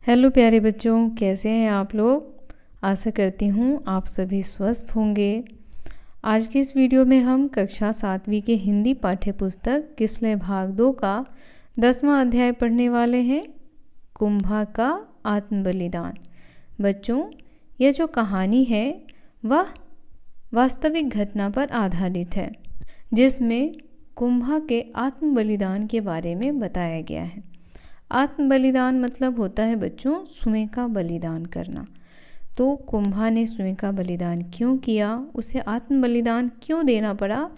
Hello प्यारे बच्चों, कैसे हैं आप लोग। आशा करती हूँ आप सभी स्वस्थ होंगे। आज की इस वीडियो में हम कक्षा 7वीं के हिंदी पाठ्य पुस्तक किसलय भाग 2 का 10वां अध्याय पढ़ने वाले हैं, कुंभा का आत्म बलिदान। बच्चों, यह जो कहानी है वह वास्तविक घटना पर आधारित है, जिसमें कुंभा के आत्म बलिदान के बारे में बताया गया है। आत्म बलिदान मतलब होता है बच्चों स्वयं का बलिदान करना। तो कुंभा ने स्वयं का बलिदान क्यों किया, उसे आत्म बलिदान क्यों देना पड़ा,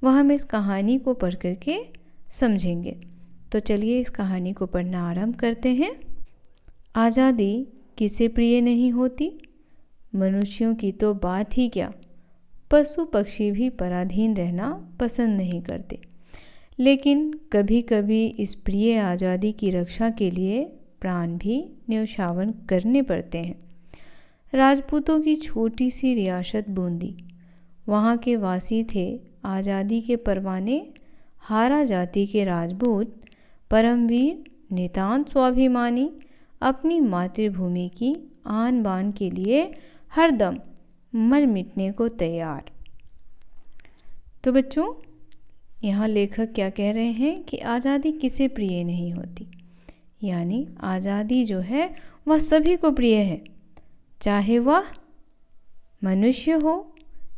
वह हम इस कहानी को पढ़ करके समझेंगे। तो चलिए इस कहानी को पढ़ना आरंभ करते हैं। आज़ादी किसे प्रिय नहीं होती, मनुष्यों की तो बात ही क्या, पशु पक्षी भी पराधीन रहना पसंद नहीं करते। लेकिन कभी कभी इस प्रिय आज़ादी की रक्षा के लिए प्राण भी न्यौछावर करने पड़ते हैं। राजपूतों की छोटी सी रियासत बूंदी, वहाँ के वासी थे आज़ादी के परवाने, हारा जाति के राजपूत, परमवीर, नितांत स्वाभिमानी, अपनी मातृभूमि की आन बान के लिए हरदम मर मिटने को तैयार। तो बच्चों, यहाँ लेखक क्या कह रहे हैं कि आज़ादी किसे प्रिय नहीं होती, यानी आज़ादी जो है वह सभी को प्रिय है, चाहे वह मनुष्य हो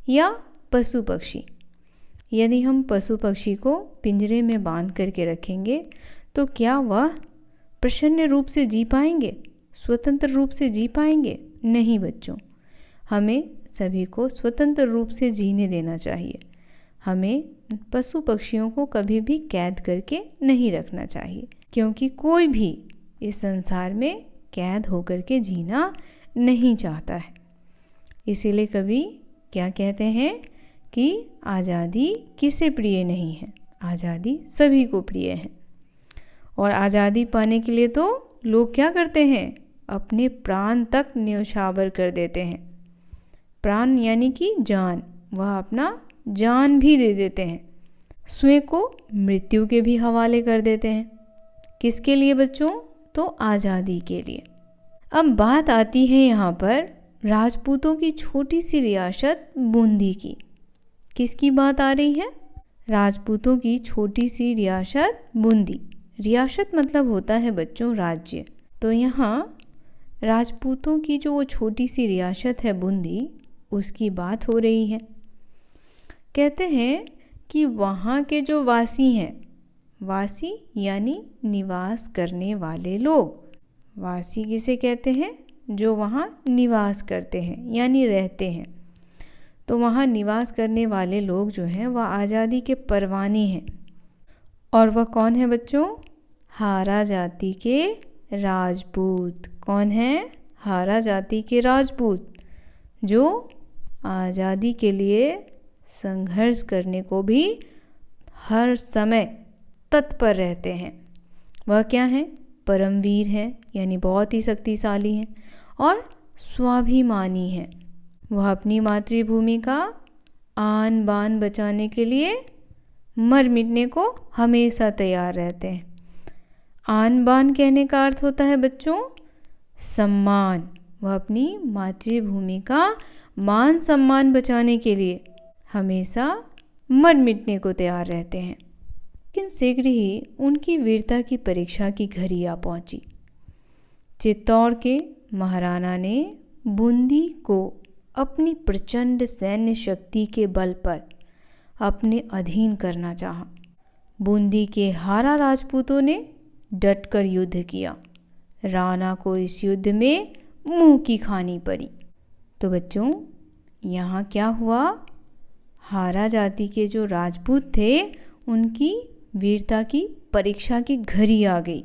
या पशु पक्षी। यदि हम पशु पक्षी को पिंजरे में बांध करके रखेंगे तो क्या वह प्रसन्न रूप से जी पाएंगे, स्वतंत्र रूप से जी पाएंगे? नहीं बच्चों, हमें सभी को स्वतंत्र रूप से जीने देना चाहिए। हमें पशु पक्षियों को कभी भी कैद करके नहीं रखना चाहिए, क्योंकि कोई भी इस संसार में कैद होकर के जीना नहीं चाहता है। इसीलिए कवि क्या कहते हैं कि आज़ादी किसे प्रिय नहीं है, आज़ादी सभी को प्रिय है। और आज़ादी पाने के लिए तो लोग क्या करते हैं, अपने प्राण तक न्यौछावर कर देते हैं। प्राण यानी कि जान, वह अपना जान भी दे देते हैं, स्वयं को मृत्यु के भी हवाले कर देते हैं। किसके लिए बच्चों? तो आज़ादी के लिए। अब बात आती है यहाँ पर राजपूतों की छोटी सी रियासत बूंदी की। किसकी बात आ रही है? राजपूतों की छोटी सी रियासत बूंदी। रियासत मतलब होता है बच्चों राज्य। तो यहाँ राजपूतों की जो वो छोटी सी रियासत है बूंदी, उसकी बात हो रही है। कहते हैं कि वहाँ के जो वासी हैं, वासी यानी निवास करने वाले लोग। वासी किसे कहते हैं? जो वहाँ निवास करते हैं यानी रहते हैं। तो वहाँ निवास करने वाले लोग जो हैं वह आज़ादी के परवाने हैं। और वह कौन है बच्चों? हारा जाति के राजपूत। कौन है? हारा जाति के राजपूत, जो आज़ादी के लिए संघर्ष करने को भी हर समय तत्पर रहते हैं। वह क्या हैं? परमवीर हैं, यानी बहुत ही शक्तिशाली हैं, और स्वाभिमानी हैं। वह अपनी मातृभूमि का आन बान बचाने के लिए मर मिटने को हमेशा तैयार रहते हैं। आन बान कहने का अर्थ होता है बच्चों सम्मान। वह अपनी मातृभूमि का मान सम्मान बचाने के लिए हमेशा मर मिटने को तैयार रहते हैं। लेकिन शीघ्र ही उनकी वीरता की परीक्षा की घड़ी आ पहुंची। चित्तौड़ के महाराणा ने बूंदी को अपनी प्रचंड सैन्य शक्ति के बल पर अपने अधीन करना चाहा। बूंदी के हारा राजपूतों ने डटकर युद्ध किया। राणा को इस युद्ध में मुंह की खानी पड़ी। तो बच्चों, यहाँ क्या हुआ? हारा जाति के जो राजपूत थे उनकी वीरता की परीक्षा की घड़ी आ गई,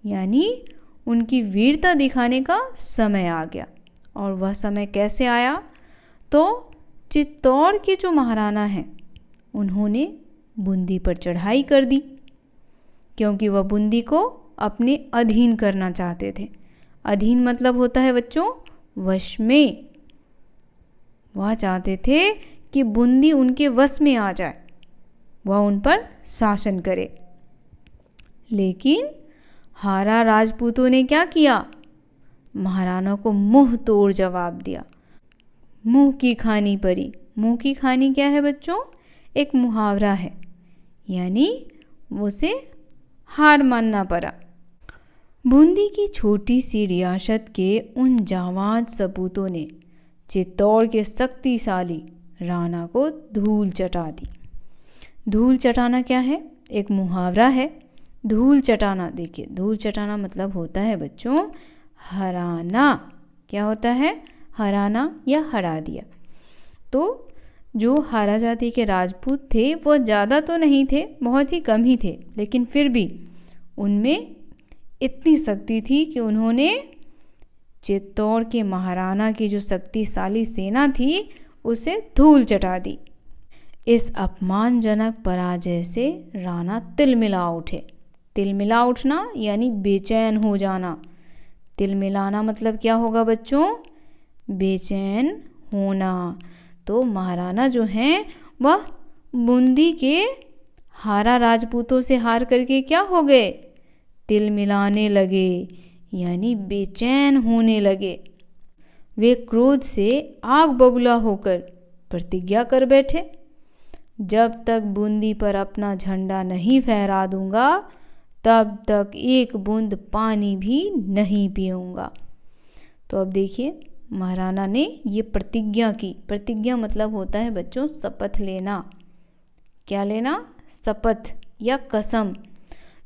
यानी उनकी वीरता दिखाने का समय आ गया। और वह समय कैसे आया? तो चित्तौड़ के जो महाराणा हैं उन्होंने बूंदी पर चढ़ाई कर दी, क्योंकि वह बूंदी को अपने अधीन करना चाहते थे। अधीन मतलब होता है बच्चों वश में। वह चाहते थे कि बूंदी उनके वश में आ जाए, वह उन पर शासन करे। लेकिन हारा राजपूतों ने क्या किया? महाराणा को मुंह तोड़ जवाब दिया। मुंह की खानी पड़ी। मुंह की खानी क्या है बच्चों? एक मुहावरा है, यानी उसे हार मानना पड़ा। बूंदी की छोटी सी रियासत के उन जाबाज सपूतों ने चित्तौड़ के शक्तिशाली राणा को धूल चटा दी। धूल चटाना क्या है? एक मुहावरा है। धूल चटाना, देखिए धूल चटाना मतलब होता है बच्चों हराना। क्या होता है? हराना या हरा दिया। तो जो हारा जाति के राजपूत थे वो ज़्यादा तो नहीं थे, बहुत ही कम ही थे, लेकिन फिर भी उनमें इतनी शक्ति थी कि उन्होंने चित्तौड़ के महाराणा की जो शक्तिशाली सेना थी उसे धूल चटा दी। इस अपमानजनक पराजय से राणा तिलमिला उठे। तिलमिला उठना यानी बेचैन हो जाना। तिलमिलाना मतलब क्या होगा बच्चों? बेचैन होना। तो महाराणा जो हैं वह बूंदी के हारा राजपूतों से हार करके क्या हो गए? तिलमिलाने लगे, यानी बेचैन होने लगे। वे क्रोध से आग बबूला होकर प्रतिज्ञा कर बैठे, जब तक बूंदी पर अपना झंडा नहीं फहरा दूंगा तब तक एक बूंद पानी भी नहीं पीऊंगा। तो अब देखिए महाराणा ने ये प्रतिज्ञा की। प्रतिज्ञा मतलब होता है बच्चों शपथ लेना। क्या लेना? शपथ या कसम।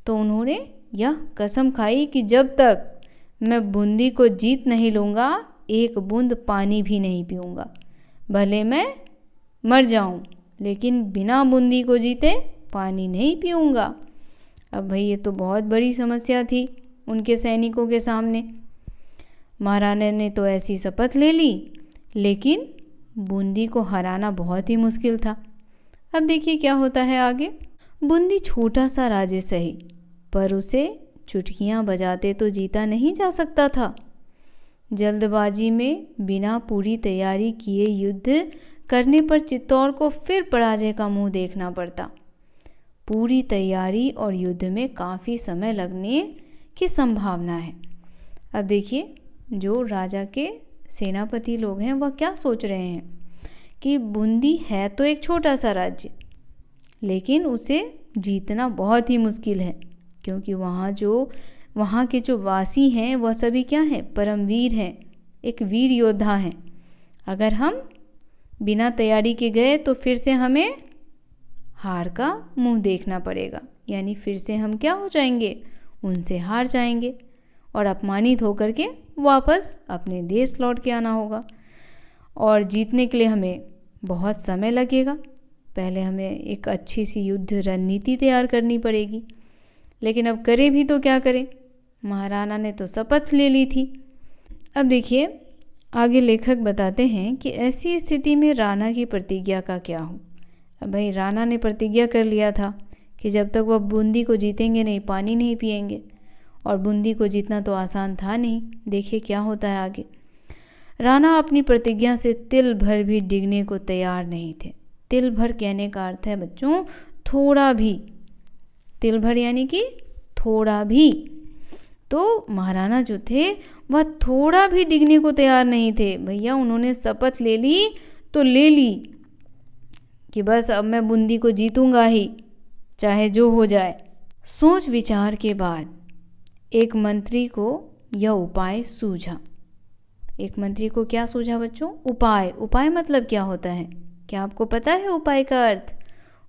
तो उन्होंने यह कसम खाई कि जब तक मैं बूंदी को जीत नहीं लूँगा एक बूंद पानी भी नहीं पीऊँगा। भले मैं मर जाऊँ लेकिन बिना बूंदी को जीते पानी नहीं पीऊँगा। अब भाई ये तो बहुत बड़ी समस्या थी उनके सैनिकों के सामने। महाराणा ने तो ऐसी शपथ ले ली, लेकिन बूंदी को हराना बहुत ही मुश्किल था। अब देखिए क्या होता है आगे। बूंदी छोटा सा राज्य सही, पर उसे चुटकियां बजाते तो जीता नहीं जा सकता था। जल्दबाजी में बिना पूरी तैयारी किए युद्ध करने पर चित्तौड़ को फिर पराजय का मुंह देखना पड़ता। पूरी तैयारी और युद्ध में काफ़ी समय लगने की संभावना है। अब देखिए जो राजा के सेनापति लोग हैं वह क्या सोच रहे हैं कि बूंदी है तो एक छोटा सा राज्य, लेकिन उसे जीतना बहुत ही मुश्किल है, क्योंकि वहाँ के जो वासी हैं वह सभी क्या हैं? परमवीर हैं, एक वीर योद्धा हैं। अगर हम बिना तैयारी के गए तो फिर से हमें हार का मुंह देखना पड़ेगा, यानी फिर से हम क्या हो जाएंगे? उनसे हार जाएंगे और अपमानित होकर के वापस अपने देश लौट के आना होगा। और जीतने के लिए हमें बहुत समय लगेगा। पहले हमें एक अच्छी सी युद्ध रणनीति तैयार करनी पड़ेगी, लेकिन अब करें भी तो क्या करें? महाराणा ने तो शपथ ले ली थी। अब देखिए आगे लेखक बताते हैं कि ऐसी स्थिति में राणा की प्रतिज्ञा का क्या हो। अब भाई राणा ने प्रतिज्ञा कर लिया था कि जब तक वह बूंदी को जीतेंगे नहीं पानी नहीं पिएंगे, और बूंदी को जीतना तो आसान था नहीं। देखिए क्या होता है आगे। राणा अपनी प्रतिज्ञा से तिल भर भी डिगने को तैयार नहीं थे। तिल भर कहने का अर्थ है बच्चों थोड़ा भी। तिल भर यानी कि थोड़ा भी। तो महाराणा जो थे वह थोड़ा भी डिगने को तैयार नहीं थे। भैया उन्होंने शपथ ले ली तो ले ली कि बस अब मैं बूंदी को जीतूंगा ही, चाहे जो हो जाए। सोच विचार के बाद एक मंत्री को यह उपाय सूझा। एक मंत्री को क्या सूझा बच्चों? उपाय। उपाय मतलब क्या होता है? क्या आपको पता है उपाय का अर्थ?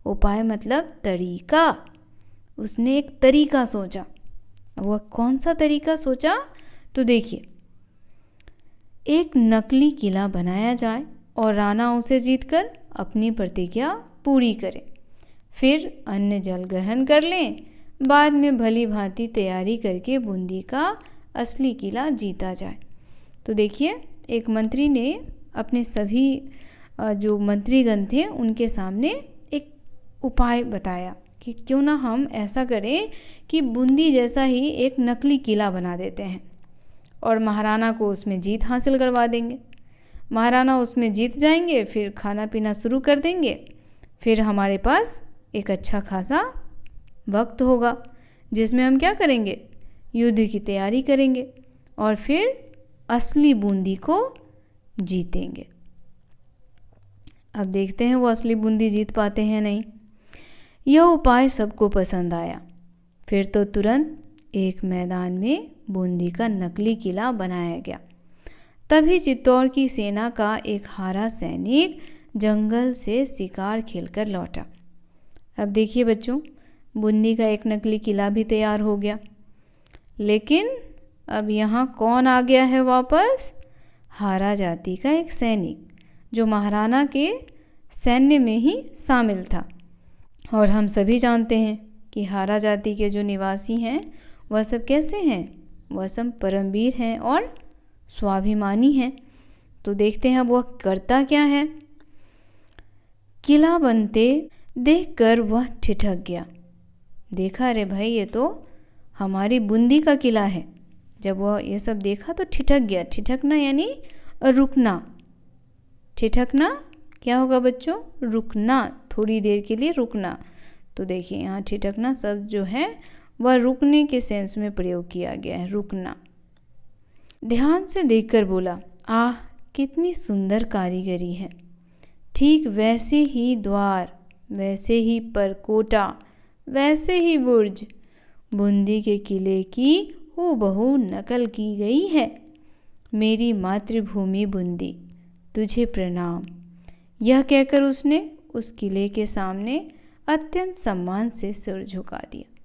उपाय मतलब तरीका। उसने एक तरीका सोचा। वह कौन सा तरीका सोचा? तो देखिए एक नकली किला बनाया जाए और राणा उसे जीतकर अपनी प्रतिज्ञा पूरी करे, फिर अन्न जल ग्रहण कर लें, बाद में भली भांति तैयारी करके बूंदी का असली किला जीता जाए। तो देखिए एक मंत्री ने अपने सभी जो मंत्रीगण थे उनके सामने एक उपाय बताया कि क्यों ना हम ऐसा करें कि बूंदी जैसा ही एक नकली किला बना देते हैं और महाराणा को उसमें जीत हासिल करवा देंगे। महाराणा उसमें जीत जाएंगे, फिर खाना पीना शुरू कर देंगे, फिर हमारे पास एक अच्छा खासा वक्त होगा जिसमें हम क्या करेंगे? युद्ध की तैयारी करेंगे और फिर असली बूंदी को जीतेंगे। अब देखते हैं वो असली बूंदी जीत पाते हैं नहीं। यह उपाय सबको पसंद आया। फिर तो तुरंत एक मैदान में बूंदी का नकली किला बनाया गया। तभी चित्तौड़ की सेना का एक हारा सैनिक जंगल से शिकार खेलकर लौटा। अब देखिए बच्चों, बूंदी का एक नकली किला भी तैयार हो गया। लेकिन अब यहाँ कौन आ गया है वापस? हारा जाति का एक सैनिक जो महाराणा के सैन्य में ही शामिल था। और हम सभी जानते हैं कि हारा जाति के जो निवासी हैं वह सब कैसे हैं? वह सब परमवीर हैं और स्वाभिमानी हैं। तो देखते हैं वह करता क्या है। किला बनते देखकर वह ठिठक गया। देखा, अरे भाई ये तो हमारी बूंदी का किला है। जब वह ये सब देखा तो ठिठक गया। ठिठकना यानी रुकना। ठिठकना क्या होगा बच्चों? रुकना, थोड़ी देर के लिए रुकना। तो देखिए यहाँ ठिठकना शब्द जो है वह रुकने के सेंस में प्रयोग किया गया है, रुकना। ध्यान से देखकर बोला, आह कितनी सुंदर कारीगरी है। ठीक वैसे ही द्वार, वैसे ही परकोटा, वैसे ही बुर्ज बूंदी के किले की हूबहू नकल की गई है। मेरी मातृभूमि बूंदी, तुझे प्रणाम। यह कहकर उसने उस किले के सामने अत्यंत सम्मान से सिर झुका दिया।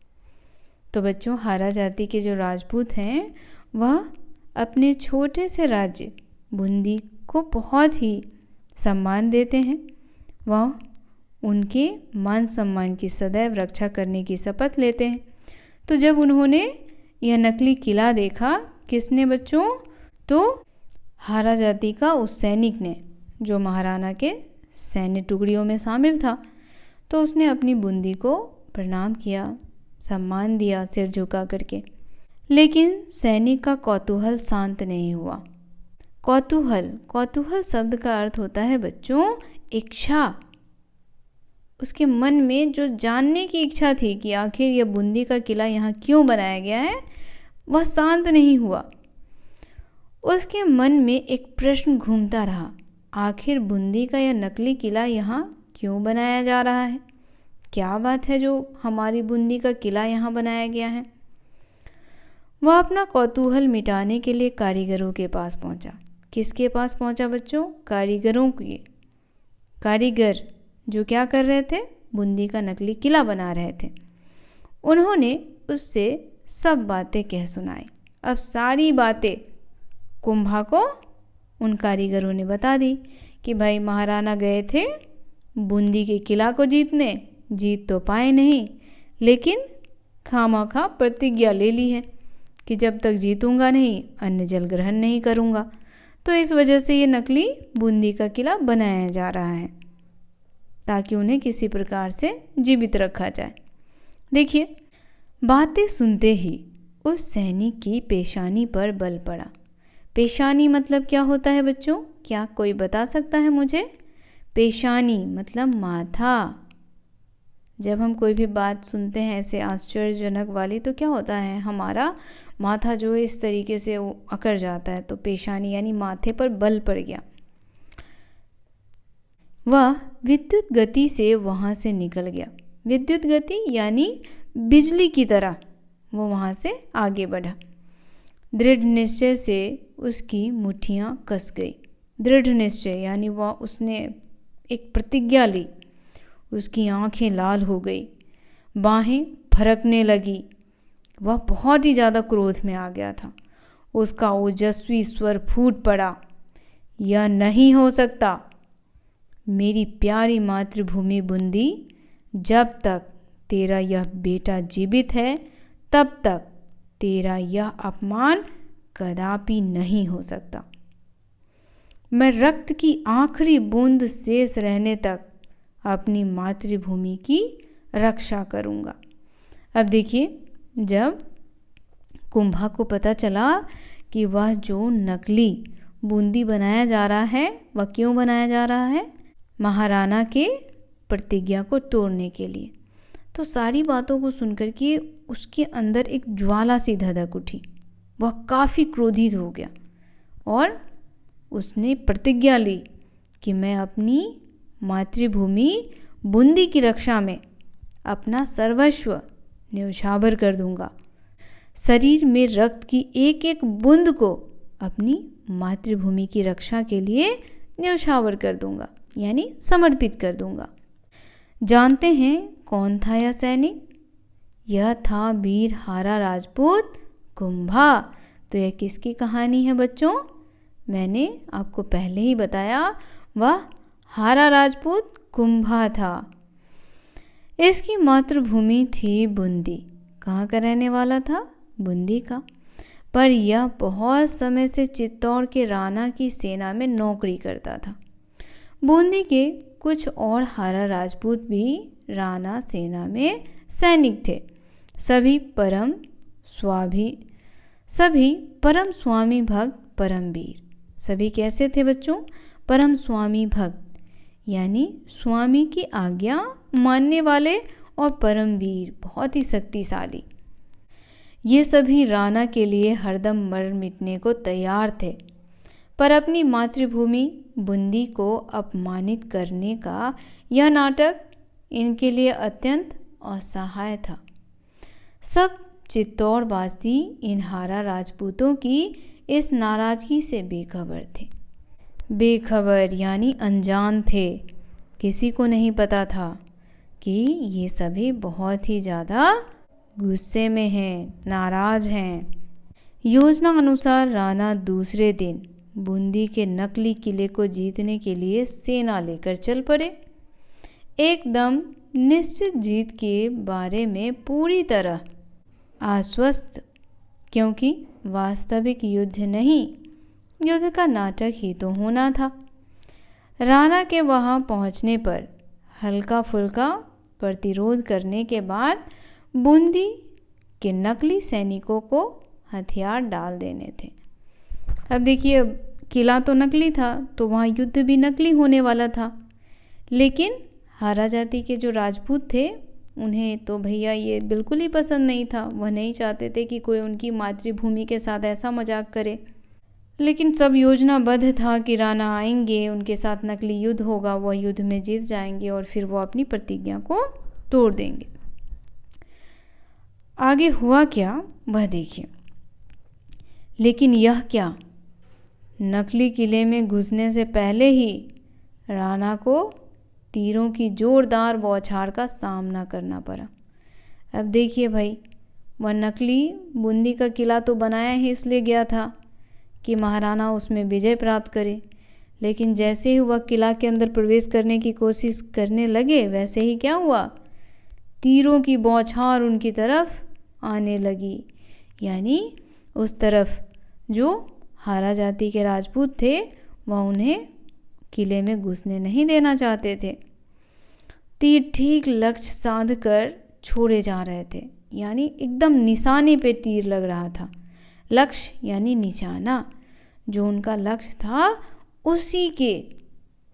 तो बच्चों, हारा जाति के जो राजपूत हैं वह अपने छोटे से राज्य बूंदी को बहुत ही सम्मान देते हैं। वह उनके मान सम्मान की सदैव रक्षा करने की शपथ लेते हैं। तो जब उन्होंने यह नकली किला देखा, किसने बच्चों? तो हारा जाति का उस सैनिक ने, जो महाराणा के सैन्य टुकड़ियों में शामिल था। तो उसने अपनी बूंदी को प्रणाम किया, सम्मान दिया सिर झुका करके। लेकिन सैनिक का कौतूहल शांत नहीं हुआ। कौतूहल शब्द का अर्थ होता है बच्चों इच्छा। उसके मन में जो जानने की इच्छा थी कि आखिर यह बूंदी का किला यहाँ क्यों बनाया गया है, वह शांत नहीं हुआ। उसके मन में एक प्रश्न घूमता रहा, आखिर बूंदी का यह नकली किला यहाँ क्यों बनाया जा रहा है? क्या बात है जो हमारी बूंदी का किला यहाँ बनाया गया है? वह अपना कौतूहल मिटाने के लिए कारीगरों के पास पहुँचा। किसके पास पहुँचा बच्चों? कारीगरों के। कारीगर जो क्या कर रहे थे? बूंदी का नकली किला बना रहे थे। उन्होंने उससे सब बातें कह सुनाई। अब सारी बातें कुंभा को उन कारीगरों ने बता दी कि भाई महाराणा गए थे बूंदी के किला को जीतने, जीत तो पाए नहीं, लेकिन खामखा प्रतिज्ञा ले ली है कि जब तक जीतूंगा नहीं अन्न जल ग्रहण नहीं करूंगा। तो इस वजह से ये नकली बूंदी का किला बनाया जा रहा है ताकि उन्हें किसी प्रकार से जीवित रखा जाए। देखिए, बातें सुनते ही उस सैनिक की पेशानी पर बल पड़ा। पेशानी मतलब क्या होता है बच्चों? क्या कोई बता सकता है मुझे? पेशानी मतलब माथा। जब हम कोई भी बात सुनते हैं ऐसे आश्चर्यजनक वाली तो क्या होता है? हमारा माथा जो है इस तरीके से अकड़ जाता है। तो पेशानी यानी माथे पर बल पड़ गया। वह विद्युत गति से वहाँ से निकल गया। विद्युत गति यानी बिजली की तरह वो वहाँ से आगे बढ़ा। दृढ़ निश्चय से उसकी मुट्ठियाँ कस गई। दृढ़ निश्चय यानी वह उसने एक प्रतिज्ञा ली। उसकी आंखें लाल हो गई, बाहें फरकने लगी। वह बहुत ही ज़्यादा क्रोध में आ गया था। उसका ओजस्वी स्वर फूट पड़ा, यह नहीं हो सकता। मेरी प्यारी मातृभूमि बूंदी, जब तक तेरा यह बेटा जीवित है तब तक तेरा यह अपमान कदापि नहीं हो सकता। मैं रक्त की आखिरी बूंद शेष रहने तक अपनी मातृभूमि की रक्षा करूंगा। अब देखिए, जब कुंभा को पता चला कि वह जो नकली बूंदी बनाया जा रहा है वह क्यों बनाया जा रहा है? महाराणा के प्रतिज्ञा को तोड़ने के लिए। तो सारी बातों को सुनकर के उसके अंदर एक ज्वाला सी धधक उठी। वह काफ़ी क्रोधित हो गया और उसने प्रतिज्ञा ली कि मैं अपनी मातृभूमि बूंदी की रक्षा में अपना सर्वस्व न्यौछावर कर दूंगा। शरीर में रक्त की एक एक बूंद को अपनी मातृभूमि की रक्षा के लिए न्यौछावर कर दूंगा, यानी समर्पित कर दूंगा। जानते हैं कौन था यह सैनिक? यह था वीर हारा राजपूत कुंभा। तो यह किसकी कहानी है बच्चों? मैंने आपको पहले ही बताया, वह हारा राजपूत कुंभा था। इसकी मातृभूमि थी बूंदी। कहाँ का रहने वाला था? बूंदी का। पर यह बहुत समय से चित्तौड़ के राणा की सेना में नौकरी करता था। बूंदी के कुछ और हारा राजपूत भी राणा सेना में सैनिक थे। सभी परम स्वामी भक्त, परमवीर। सभी कैसे थे बच्चों? परम स्वामी भक्त, यानी स्वामी की आज्ञा मानने वाले, और परमवीर, बहुत ही शक्तिशाली। ये सभी राणा के लिए हरदम मर मिटने को तैयार थे, पर अपनी मातृभूमि बूंदी को अपमानित करने का यह नाटक इनके लिए अत्यंत असहाय था। सब चित्तौड़वासी इन हारा राजपूतों की इस नाराजगी से बेखबर थे। बेखबर यानी अनजान थे। किसी को नहीं पता था कि ये सभी बहुत ही ज़्यादा गुस्से में हैं, नाराज हैं। योजना अनुसार राणा दूसरे दिन बूंदी के नकली किले को जीतने के लिए सेना लेकर चल पड़े। एकदम निश्चित जीत के बारे में पूरी तरह आश्वस्त, क्योंकि वास्तविक युद्ध नहीं, युद्ध का नाटक ही तो होना था। राणा के वहां पहुंचने पर हल्का फुल्का प्रतिरोध करने के बाद बूंदी के नकली सैनिकों को हथियार डाल देने थे। अब देखिए, अब किला तो नकली था, तो वहाँ युद्ध भी नकली होने वाला था। लेकिन हारा जाति के जो राजपूत थे, उन्हें तो भैया ये बिल्कुल ही पसंद नहीं था। वह नहीं चाहते थे कि कोई उनकी मातृभूमि के साथ ऐसा मजाक करे। लेकिन सब योजनाबद्ध था कि राणा आएंगे, उनके साथ नकली युद्ध होगा, वह युद्ध में जीत जाएंगे और फिर वो अपनी प्रतिज्ञा को तोड़ देंगे। आगे हुआ क्या वह देखिए। लेकिन यह क्या, नकली किले में घुसने से पहले ही राणा को तीरों की जोरदार बौछार का सामना करना पड़ा। अब देखिए भाई, वह नकली बूंदी का किला तो बनाया ही इसलिए गया था कि महाराणा उसमें विजय प्राप्त करे। लेकिन जैसे ही वह किला के अंदर प्रवेश करने की कोशिश करने लगे, वैसे ही क्या हुआ, तीरों की बौछार उनकी तरफ आने लगी। यानी उस तरफ जो हारा जाति के राजपूत थे, वह उन्हें किले में घुसने नहीं देना चाहते थे। तीर ठीक लक्ष्य साध कर छोड़े जा रहे थे, यानी एकदम निशाने पे तीर लग रहा था। लक्ष्य यानी निशाना, जो उनका लक्ष्य था उसी के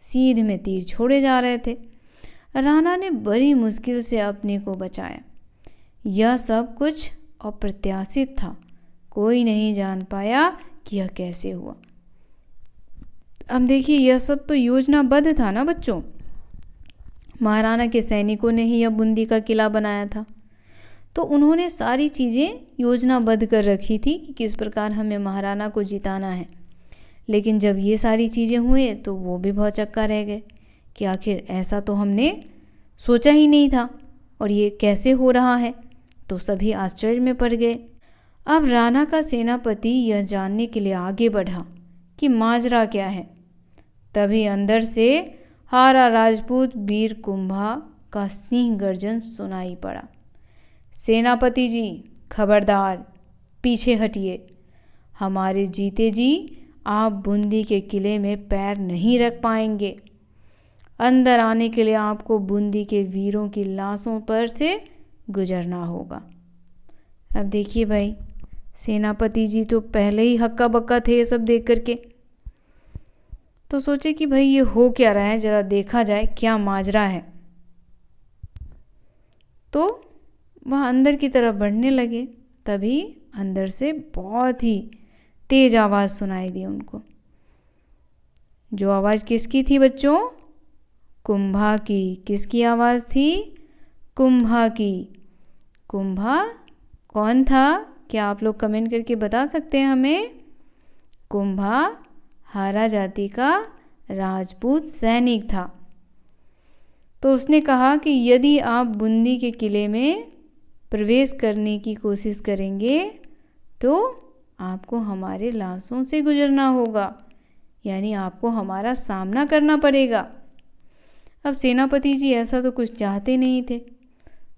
सीध में तीर छोड़े जा रहे थे। राणा ने बड़ी मुश्किल से अपने को बचाया। यह सब कुछ अप्रत्याशित था, कोई नहीं जान पाया कि यह कैसे हुआ। अब देखिए, यह सब तो योजनाबद्ध था ना बच्चों। महाराणा के सैनिकों ने ही यह बूंदी का किला बनाया था, तो उन्होंने सारी चीज़ें योजनाबद्ध कर रखी थी कि किस प्रकार हमें महाराणा को जिताना है। लेकिन जब ये सारी चीज़ें हुए तो वो भी भौचक्का रह गए कि आखिर ऐसा तो हमने सोचा ही नहीं था, और ये कैसे हो रहा है। तो सभी आश्चर्य में पड़ गए। अब राणा का सेनापति यह जानने के लिए आगे बढ़ा कि माजरा क्या है। तभी अंदर से हारा राजपूत वीर कुंभा का सिंह गर्जन सुनाई पड़ा। सेनापति जी, खबरदार, पीछे हटिए। हमारे जीते जी आप बूंदी के किले में पैर नहीं रख पाएंगे। अंदर आने के लिए आपको बूंदी के वीरों की लाशों पर से गुजरना होगा। अब देखिए भाई, सेनापति जी तो पहले ही हक्का बक्का थे ये सब देख करके, तो सोचे कि भाई ये हो क्या रहा है, ज़रा देखा जाए क्या माजरा है। तो वह अंदर की तरफ बढ़ने लगे। तभी अंदर से बहुत ही तेज आवाज़ सुनाई दी उनको। जो आवाज़ किसकी थी बच्चों? कुंभा की। किसकी आवाज़ थी? कुंभा की। कुंभा कौन था? क्या आप लोग कमेंट करके बता सकते हैं हमें? कुंभा हारा जाति का राजपूत सैनिक था। तो उसने कहा कि यदि आप बूंदी के किले में प्रवेश करने की कोशिश करेंगे तो आपको हमारे लाशों से गुजरना होगा, यानी आपको हमारा सामना करना पड़ेगा। अब सेनापति जी ऐसा तो कुछ चाहते नहीं थे,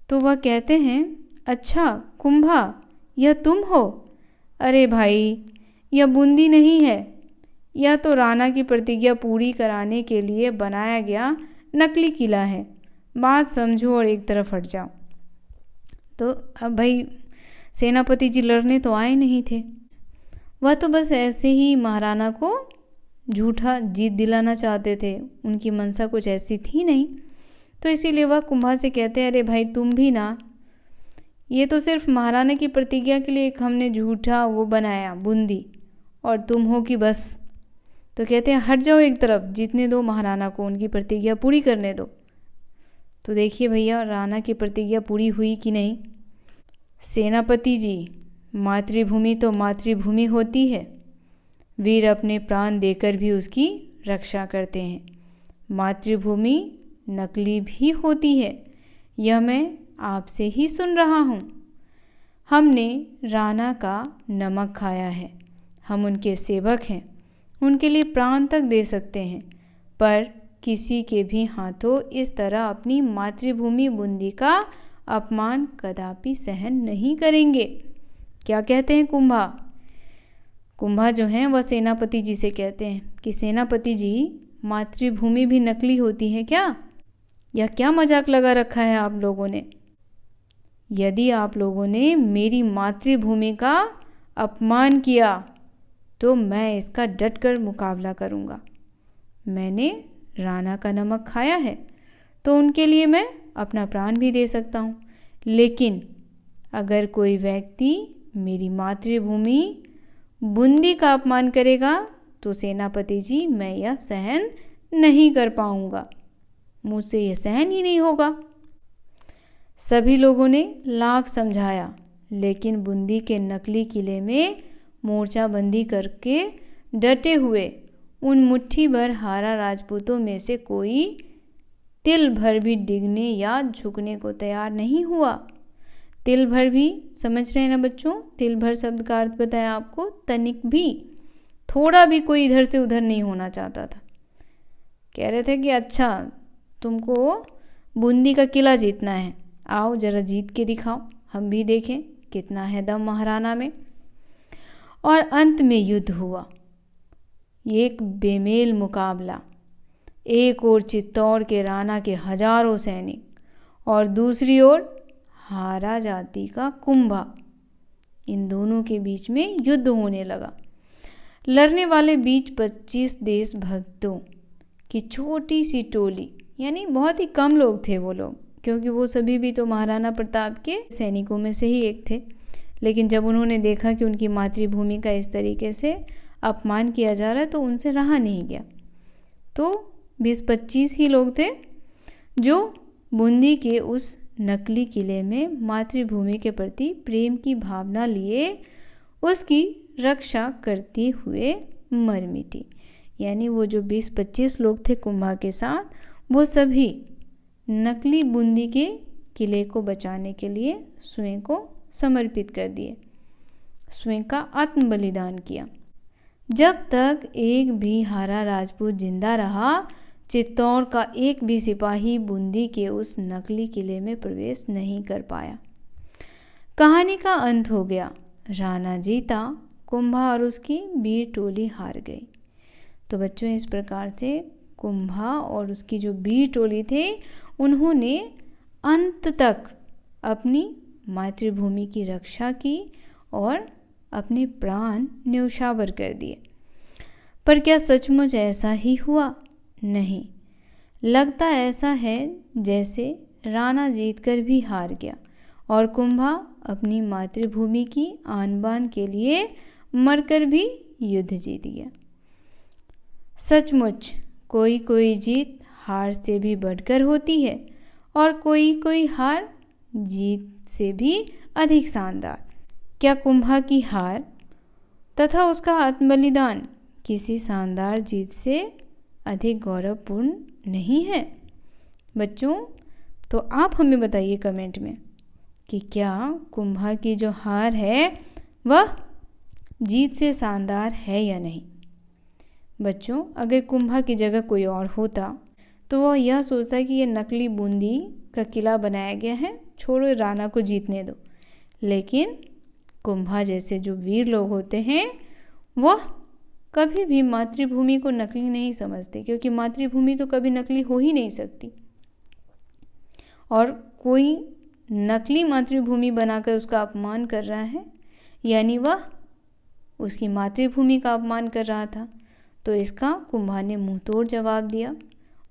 तो वह कहते हैं, अच्छा कुंभा, यह तुम हो? अरे भाई, यह बूंदी नहीं है, यह तो राणा की प्रतिज्ञा पूरी कराने के लिए बनाया गया नकली किला है। बात समझो और एक तरफ हट जाओ। तो अब भाई सेनापति जी लड़ने तो आए नहीं थे, वह तो बस ऐसे ही महाराणा को झूठा जीत दिलाना चाहते थे। उनकी मंशा कुछ ऐसी थी नहीं। तो इसीलिए वह कुंभा से कहते हैं, अरे भाई तुम भी ना, ये तो सिर्फ महाराणा की प्रतिज्ञा के लिए एक हमने झूठा वो बनाया बूंदी, और तुम हो कि बस। तो कहते हैं हट जाओ एक तरफ, जीतने दो महाराणा को, उनकी प्रतिज्ञा पूरी करने दो। तो देखिए भैया, राणा की प्रतिज्ञा पूरी हुई कि नहीं? सेनापति जी, मातृभूमि तो मातृभूमि होती है, वीर अपने प्राण देकर भी उसकी रक्षा करते हैं। मातृभूमि नकली भी होती है, यह मैं आपसे ही सुन रहा हूँ। हमने राणा का नमक खाया है, हम उनके सेवक हैं, उनके लिए प्राण तक दे सकते हैं, पर किसी के भी हाथों इस तरह अपनी मातृभूमि बूंदी का अपमान कदापि सहन नहीं करेंगे। क्या कहते हैं कुंभा? कुंभा जो हैं वह सेनापति जी से कहते हैं कि सेनापति जी, मातृभूमि भी नकली होती है क्या? यह क्या मजाक लगा रखा है आप लोगों ने? यदि आप लोगों ने मेरी मातृभूमि का अपमान किया तो मैं इसका डटकर मुकाबला करूंगा। मैंने राणा का नमक खाया है तो उनके लिए मैं अपना प्राण भी दे सकता हूँ, लेकिन अगर कोई व्यक्ति मेरी मातृभूमि बूंदी का अपमान करेगा तो सेनापति जी, मैं यह सहन नहीं कर पाऊंगा, मुझसे यह सहन ही नहीं होगा। सभी लोगों ने लाख समझाया, लेकिन बूंदी के नकली किले में मोर्चाबंदी करके डटे हुए उन मुट्ठी भर हारा राजपूतों में से कोई तिल भर भी डिगने या झुकने को तैयार नहीं हुआ। तिल भर भी समझ रहे हैं ना बच्चों? तिल भर शब्द का अर्थ बताया आपको, तनिक भी, थोड़ा भी कोई इधर से उधर नहीं होना चाहता था। कह रहे थे कि अच्छा तुमको बूंदी का किला जीतना है, आओ जरा जीत के दिखाओ, हम भी देखें कितना है दम महाराणा में। और अंत में युद्ध हुआ, एक बेमेल मुकाबला। एक ओर चित्तौड़ के राणा के हजारों सैनिक और दूसरी ओर हारा जाति का कुंभा। इन दोनों के बीच में युद्ध होने लगा। लड़ने वाले बीच 25 देशभक्तों की छोटी सी टोली, यानी बहुत ही कम लोग थे वो लोग, क्योंकि वो सभी भी तो महाराणा प्रताप के सैनिकों में से ही एक थे। लेकिन जब उन्होंने देखा कि उनकी मातृभूमि का इस तरीके से अपमान किया जा रहा है तो उनसे रहा नहीं गया। तो 20-25 ही लोग थे जो बूंदी के उस नकली किले में मातृभूमि के प्रति प्रेम की भावना लिए उसकी रक्षा करते हुए मर मिटी। यानी वो जो 20-25 लोग थे कुंभा के साथ, वो सभी नकली बूंदी के किले को बचाने के लिए स्वयं को समर्पित कर दिए, स्वयं का आत्म बलिदान किया। जब तक एक भी हारा राजपूत जिंदा रहा, चित्तौड़ का एक भी सिपाही बूंदी के उस नकली किले में प्रवेश नहीं कर पाया। कहानी का अंत हो गया, राणा जीता, कुंभा और उसकी वीर टोली हार गई। तो बच्चों, इस प्रकार से कुंभा और उसकी जो वीर टोली थे, उन्होंने अंत तक अपनी मातृभूमि की रक्षा की और अपने प्राण न्यौछावर कर दिए। पर क्या सचमुच ऐसा ही हुआ? नहीं, लगता ऐसा है जैसे राणा जीतकर भी हार गया और कुंभा अपनी मातृभूमि की आन बान के लिए मरकर भी युद्ध जीत गया। सचमुच कोई कोई जीत हार से भी बढ़कर होती है और कोई कोई हार जीत से भी अधिक शानदार। क्या कुंभा की हार तथा उसका आत्मबलिदान किसी शानदार जीत से अधिक गौरवपूर्ण नहीं है? बच्चों, तो आप हमें बताइए कमेंट में कि क्या कुंभा की जो हार है वह जीत से शानदार है या नहीं। बच्चों, अगर कुंभा की जगह कोई और होता तो वह यह सोचता कि यह नकली बूंदी का किला बनाया गया है, छोड़ो राणा को जीतने दो। लेकिन कुंभा जैसे जो वीर लोग होते हैं वह कभी भी मातृभूमि को नकली नहीं समझते, क्योंकि मातृभूमि तो कभी नकली हो ही नहीं सकती। और कोई नकली मातृभूमि बनाकर उसका अपमान कर रहा है, यानी वह उसकी मातृभूमि का अपमान कर रहा था। तो इसका कुंभा ने मुंहतोड़ जवाब दिया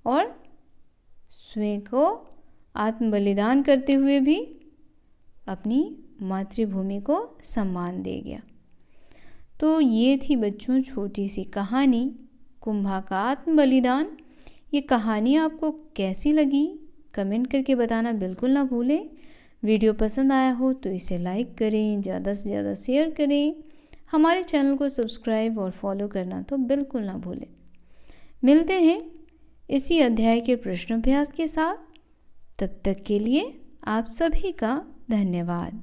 और स्वयं को आत्मबलिदान करते हुए भी अपनी मातृभूमि को सम्मान दे गया। तो ये थी बच्चों छोटी सी कहानी कुंभा का आत्मबलिदान। ये कहानी आपको कैसी लगी कमेंट करके बताना बिल्कुल ना भूलें। वीडियो पसंद आया हो तो इसे लाइक करें, ज़्यादा से ज़्यादा शेयर करें। हमारे चैनल को सब्सक्राइब और फॉलो करना तो बिल्कुल ना भूलें। मिलते हैं इसी अध्याय के प्रश्नाभ्यास के साथ। तब तक के लिए आप सभी का धन्यवाद।